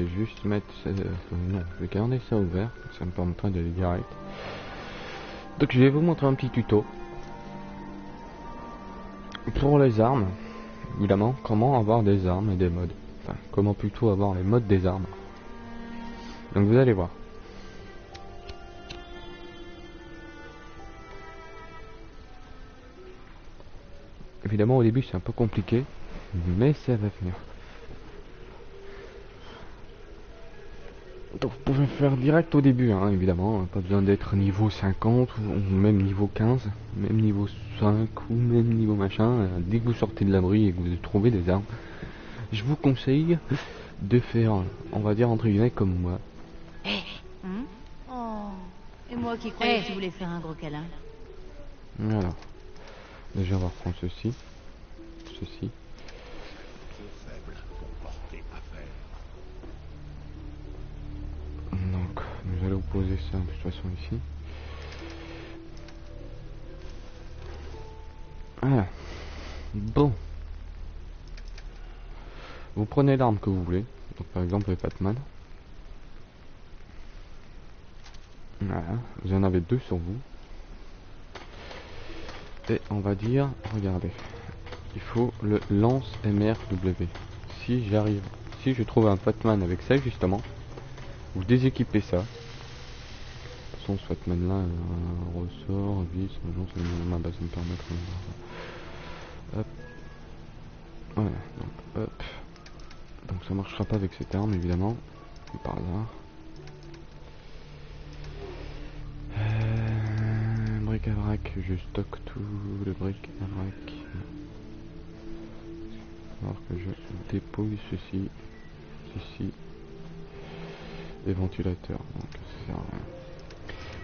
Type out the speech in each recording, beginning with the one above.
vais juste mettre... non, je vais garder ça ouvert, ça me permettra d'aller direct. Donc je vais vous montrer un petit tuto. Pour les armes, évidemment, comment avoir des armes et des modes. Enfin, comment plutôt avoir les modes des armes. Donc vous allez voir. Évidemment au début c'est un peu compliqué, mais ça va venir. Donc vous pouvez faire direct au début, hein, évidemment, pas besoin d'être niveau 50 ou même niveau 15, même niveau 5 ou même niveau machin. Dès que vous sortez de l'abri et que vous trouvez des armes, je vous conseille de faire, on va dire entre guillemets comme moi. Oh, et moi qui croyais que tu voulais faire un gros câlin. Voilà. Déjà on va reprendre ceci. Ceci. Donc nous allons poser ça de toute façon ici. Voilà. Bon. Vous prenez l'arme que vous voulez. Donc par exemple le Batman. Voilà. Vous en avez deux sur vous. Et on va dire, regardez. Il faut le lance MRW. Si j'arrive, si je trouve un Batman avec ça justement, vous déséquipez ça. De toute façon ce Batman là, ressort, vis, ma base me permettre. Hop. Voilà, donc hop. Donc ça marchera pas avec cette arme évidemment. Par là. Bric à brac, je stocke tout le bric à brac. Alors que je dépouille ceci, les ventilateurs, donc ça sert à rien.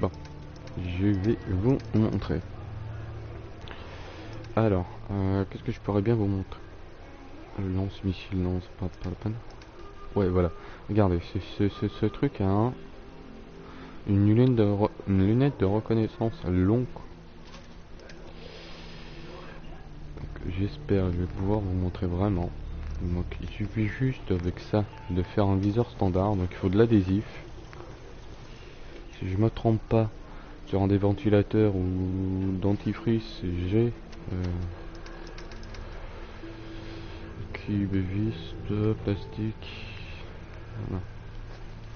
Bon, je vais vous montrer. Alors, qu'est-ce que je pourrais bien vous montrer? Le lance-missile, non, c'est pas la peine. Ouais, voilà. Regardez, ce truc a une lunette de reconnaissance longue. J'espère, je vais pouvoir vous montrer vraiment. Donc il suffit juste avec ça de faire un viseur standard, donc il faut de l'adhésif. Si je me trompe pas, sur des ventilateurs ou dentifrice, j'ai cube vis de plastique. Voilà.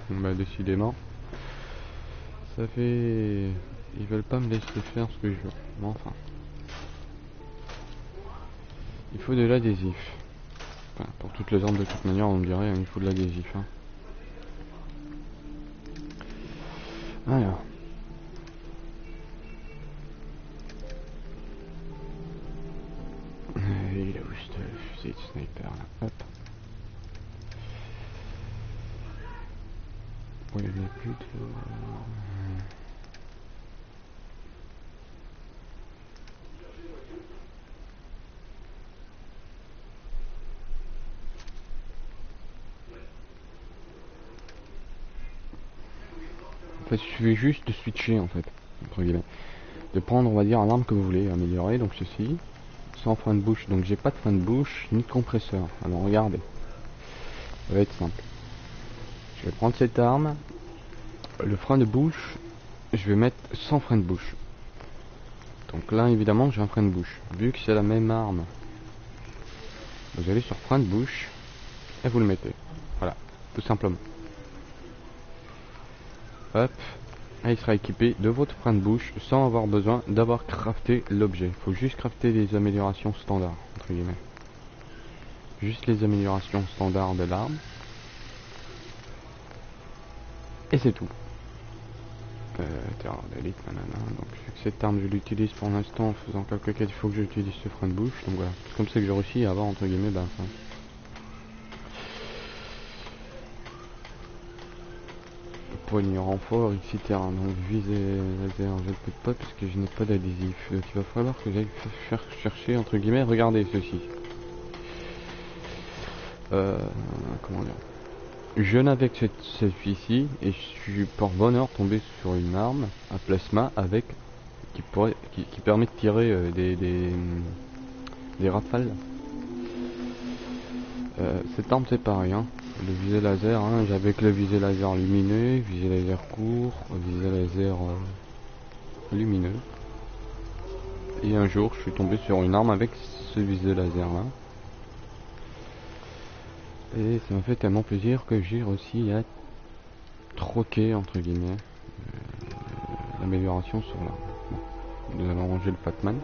Bah décidément, ça fait... Ils veulent pas me laisser faire ce que je veux. Mais enfin. Il faut de l'adhésif. Enfin, pour toutes les armes de toute manière on me dirait il faut de l'adhésif. Hein. Alors. Il est où ce fusil de sniper là? Hop. Oui, il n'y a plus de... En fait, il suffit juste de switcher en fait, entre guillemets. De prendre, on va dire, l'arme que vous voulez améliorer, donc ceci. Sans frein de bouche, donc j'ai pas de frein de bouche ni de compresseur. Alors regardez. Ça va être simple. Je vais prendre cette arme. Le frein de bouche, je vais mettre sans frein de bouche. Donc là, évidemment, j'ai un frein de bouche. Vu que c'est la même arme, vous allez sur frein de bouche et vous le mettez. Voilà, tout simplement. Hop, et il sera équipé de votre frein de bouche sans avoir besoin d'avoir crafté l'objet. Il faut juste crafter les améliorations standards, entre guillemets. Juste les améliorations standards de l'arme. Et c'est tout. Terror d'élite, nanana. Donc cette arme je l'utilise pour l'instant en faisant quelques quêtes, il faut que j'utilise ce frein de bouche. Donc voilà, c'est comme ça que j'ai réussi à avoir entre guillemets poignée renfort, etc. Donc visée laser, je ne peux pas parce que je n'ai pas d'adhésif. Donc il va falloir que j'aille faire chercher entre guillemets, regardez ceci. Comment dire? Je n'avais que celui-ci et je suis par bonheur tombé sur une arme à plasma avec qui permet de tirer des rafales. Cette arme c'est pareil, hein. le visée laser, hein, j'avais que le visée laser lumineux, visée laser court, visée laser lumineux. Et un jour, je suis tombé sur une arme avec ce visée laser là. Et ça m'a fait tellement plaisir que j'ai réussi à troquer entre guillemets l'amélioration sur l'arme. Bon. Nous allons ranger le Pac-Man.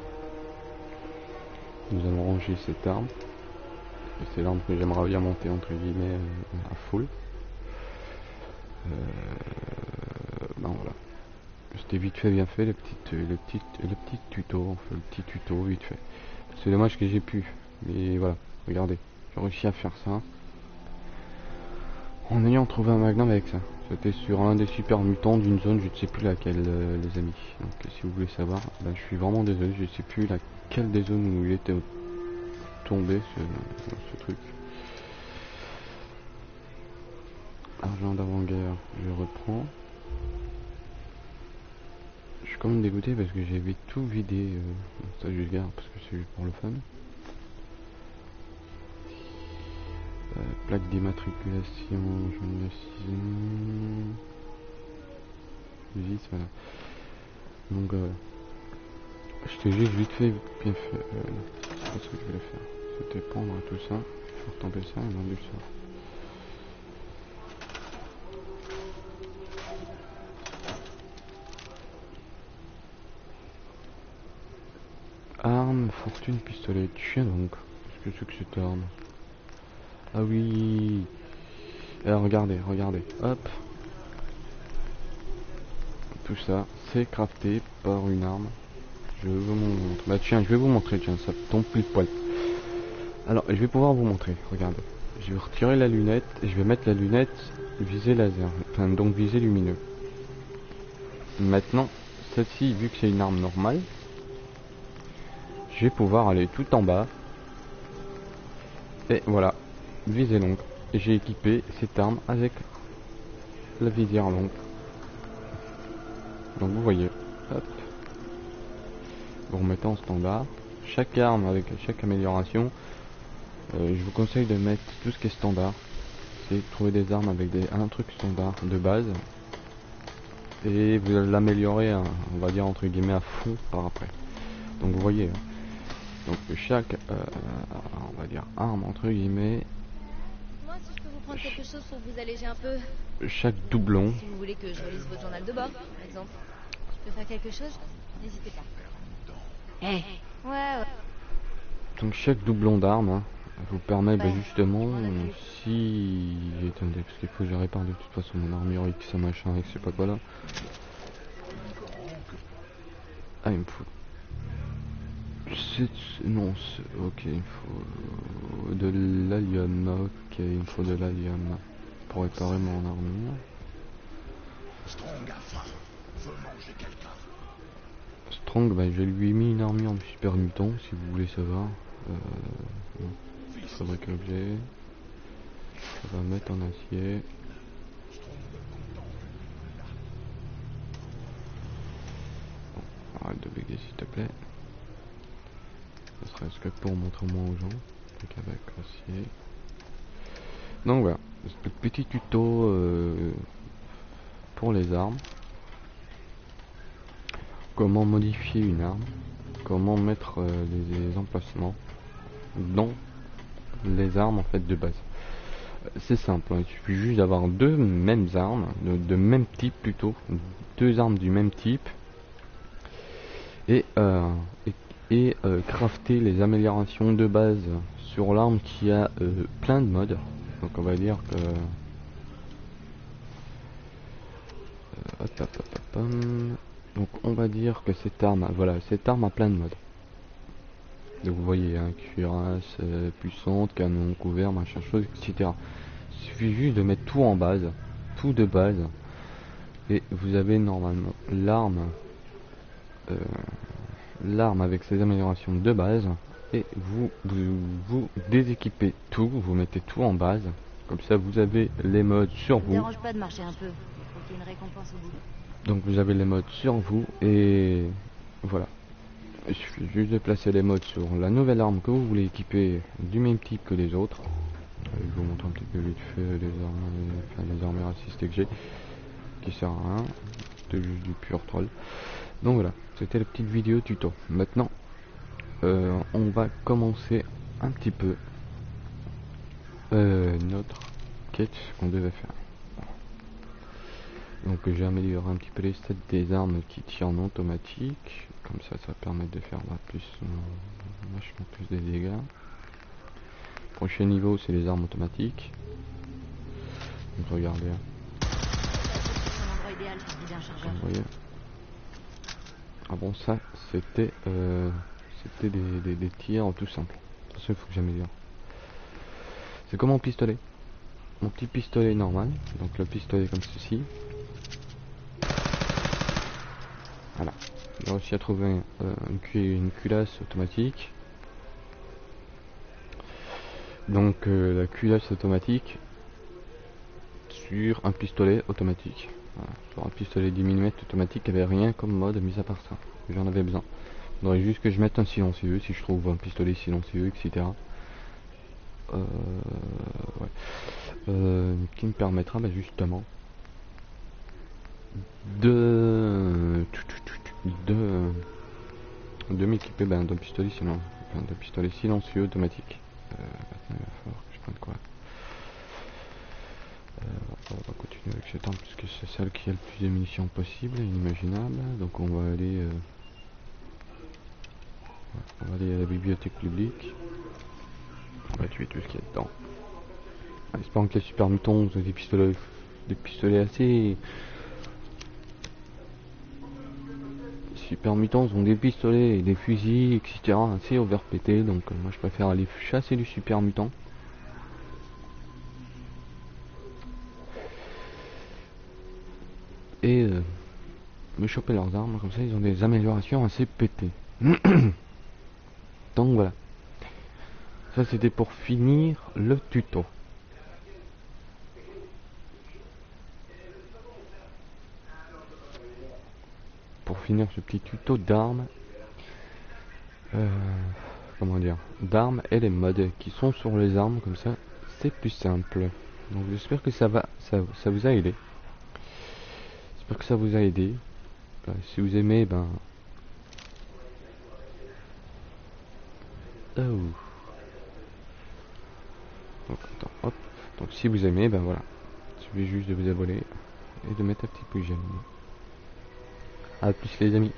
Nous allons ranger cette arme. Et c'est l'arme que j'aimerais bien monter entre guillemets à full. Ben voilà. C'était vite fait bien fait le petit tuto, enfin le petit tuto vite fait. C'est dommage que j'ai pu. Mais voilà, regardez, j'ai réussi à faire ça. En ayant trouvé un magnum avec ça. C'était sur un des super mutants d'une zone, je ne sais plus laquelle les amis. Donc si vous voulez savoir, ben, je suis vraiment désolé, je ne sais plus laquelle des zones où il était tombé ce truc. Argent d'avant-guerre, je reprends. Je suis quand même dégoûté parce que j'avais tout vidé. Ça je le garde parce que c'est juste pour le fun. Plaque d'immatriculation, jaune de 6 vis, voilà. Donc j'étais juste vite fait, bien fait. C'est pas ce que je voulais faire. C'était prendre tout ça, faire tomber ça et vendu ça. Arme, fortune, pistolet. Tiens donc. Qu'est-ce que c'est que cette arme? Ah oui. Alors regardez, regardez. Hop. Tout ça, c'est crafté par une arme. Je vous montre. Bah tiens, je vais vous montrer. Tiens, ça tombe pile poil. Alors, je vais pouvoir vous montrer. Regardez. Je vais retirer la lunette et je vais mettre la lunette visée laser. Enfin, donc visée lumineux. Maintenant, celle-ci, vu que c'est une arme normale, je vais pouvoir aller tout en bas. Et voilà, visée longue. Et j'ai équipé cette arme avec la visière longue. Donc vous voyez, hop. Vous remettez en standard. Chaque arme avec chaque amélioration, je vous conseille de mettre tout ce qui est standard. C'est de trouver des armes avec un truc standard de base. Et vous allez l'améliorer, on va dire entre guillemets à fond par après. Donc vous voyez, donc chaque, on va dire arme entre guillemets. Moi, si je peux vous prendre quelque chose pour vous alléger un peu. Chaque doublon. Si vous voulez que je relise votre journal de bord, par exemple. Je peux faire quelque chose? N'hésitez pas. Hé, Ouais. Donc chaque doublon d'arme vous permet Ouais, justement, je m'en occupe. si... Attendez, parce qu'il faut que je répare de toute façon mon armure X, ça machin, avec c'est pas quoi là. Ah, il me faut... Non, ok, il me faut de l'allium, ok, il me faut de l'allium pour réparer mon armure. Strong a faim. Veut manger quelqu'un. Strong, bah j'ai lui mis une armure de super mutant, si vous voulez savoir. Fabrique l'objet. Ça va mettre en acier. Arrête de bégayer s'il te plaît. Ce serait-ce que pour montrer moins aux gens. Donc avec acier. Donc voilà, ce petit tuto pour les armes. Comment modifier une arme. Comment mettre les emplacements dans les armes en fait de base. C'est simple, hein, il suffit juste d'avoir deux mêmes armes, de même type plutôt, deux armes du même type. Et crafter les améliorations de base sur l'arme qui a plein de modes. Donc on va dire que donc on va dire que cette arme, voilà, cette arme a plein de modes. Donc vous voyez, hein, cuirasse puissante, canon couvert, machin chose, etc. Il suffit juste de mettre tout en base, tout de base, et vous avez normalement l'arme. L'arme avec ses améliorations de base et vous déséquipez tout, vous mettez tout en base, comme ça vous avez les modes sur ça me vous, dérange pas de marcher un peu. Il faut qu'il y ait une récompense au bout. donc vous avez les modes sur vous et voilà, il suffit juste de placer les modes sur la nouvelle arme que vous voulez équiper du même type que les autres, Allez, je vous montre un petit peu vite fait les armures assistées que j'ai, qui sert à rien, c'était juste du pur troll. Donc voilà, c'était la petite vidéo tuto. Maintenant, on va commencer un petit peu notre quête qu'on devait faire. Donc j'ai amélioré un petit peu les stats des armes qui tirent en automatique, comme ça ça va permettre de faire vachement plus de dégâts. Prochain niveau c'est les armes automatiques. Donc regardez, Un endroit idéal pour vider un chargeur. vous voyez. Ah bon, ça c'était des tirs tout simples. Ça il faut que j'améliore. C'est comme mon pistolet. Mon petit pistolet normal, donc le pistolet comme ceci. Voilà, j'ai réussi à trouver une culasse automatique. Donc la culasse automatique sur un pistolet automatique. Voilà. Sur un pistolet 10 mm automatique, il n'y avait rien comme mode mis à part ça. J'en avais besoin. Il faudrait juste que je mette un silencieux si je trouve un pistolet silencieux, etc. Ouais. Qui me permettra justement de m'équiper d'un pistolet silencieux automatique. Maintenant il va falloir que je prenne quoi. On va continuer avec cette arme puisque c'est celle qui a le plus de munitions possible, inimaginable. Donc on va aller à la bibliothèque publique. On va tuer tout ce qu'il y a dedans. En espérant que les super mutants ont des pistolets assez... Super mutants ont des pistolets et des fusils, etc. assez overpétés, donc moi je préfère aller chasser du super mutant. Et me choper leurs armes, comme ça ils ont des améliorations assez pétées. Donc voilà. Ça c'était pour finir le tuto. Pour finir ce petit tuto d'armes. Comment dire, d'armes et les modes qui sont sur les armes, comme ça c'est plus simple. Donc j'espère que ça vous a aidé. J'espère que ça vous a aidé. Si vous aimez, ben... Oh. Donc, attends, hop. Donc si vous aimez, ben voilà. Il suffit juste de vous abonner et de mettre un petit pouce j'aime. A plus les amis.